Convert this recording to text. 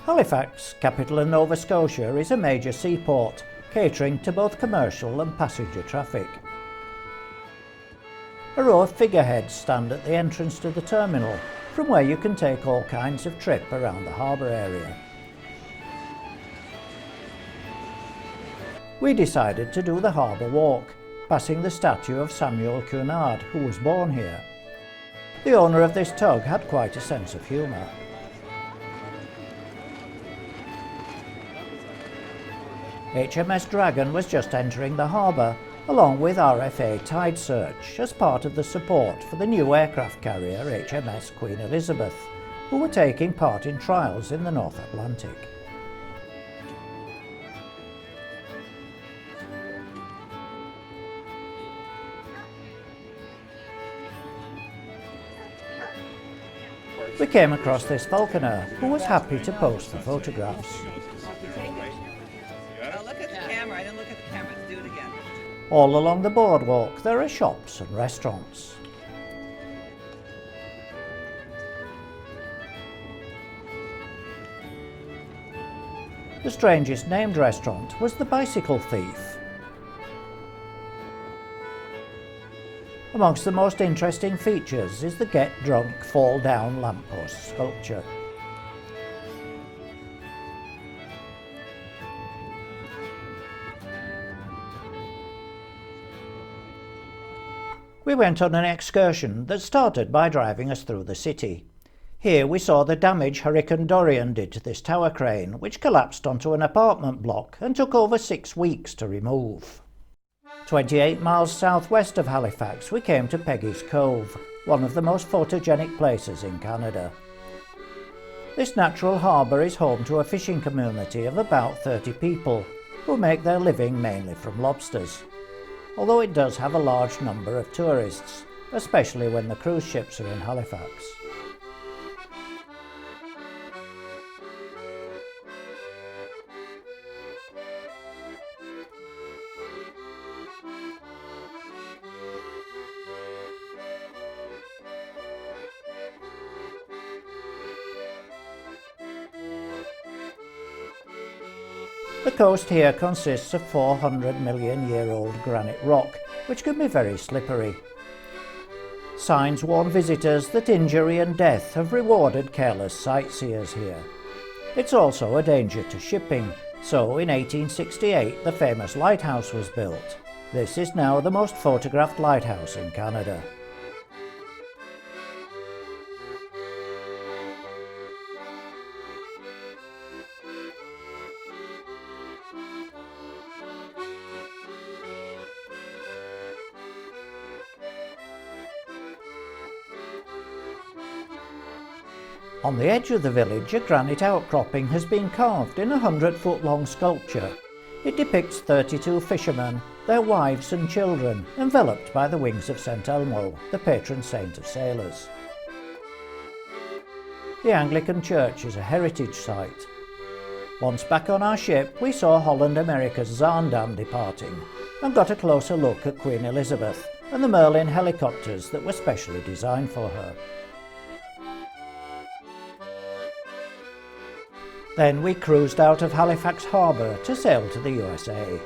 Halifax, capital of Nova Scotia, is a major seaport, catering to both commercial and passenger traffic. A row of figureheads stand at the entrance to the terminal, from where you can take all kinds of trip around the harbour area. We decided to do the harbour walk, passing the statue of Samuel Cunard, who was born here. The owner of this tug had quite a sense of humour. HMS Dragon was just entering the harbour, along with RFA Tide Search, as part of the support for the new aircraft carrier HMS Queen Elizabeth, who were taking part in trials in the North Atlantic. We came across this falconer, who was happy to post the photographs. Look at the camera. I didn't look at the camera. Do it again. All along the boardwalk there are shops and restaurants. The strangest named restaurant was the Bicycle Thief. Amongst the most interesting features is the Get Drunk Fall Down lamppost sculpture. We went on an excursion that started by driving us through the city. Here we saw the damage Hurricane Dorian did to this tower crane, which collapsed onto an apartment block and took over 6 weeks to remove. 28 miles southwest of Halifax we came to Peggy's Cove, one of the most photogenic places in Canada. This natural harbour is home to a fishing community of about 30 people, who make their living mainly from lobsters. Although it does have a large number of tourists, especially when the cruise ships are in Halifax. The coast here consists of 400 million year old granite rock, which can be very slippery. Signs warn visitors that injury and death have rewarded careless sightseers here. It's also a danger to shipping, so in 1868 the famous lighthouse was built. This is now the most photographed lighthouse in Canada. On the edge of the village, a granite outcropping has been carved in a 100-foot-long sculpture. It depicts 32 fishermen, their wives and children, enveloped by the wings of St. Elmo, the patron saint of sailors. The Anglican Church is a heritage site. Once back on our ship, we saw Holland America's Zaandam departing, and got a closer look at Queen Elizabeth and the Merlin helicopters that were specially designed for her. Then we cruised out of Halifax Harbour to sail to the USA.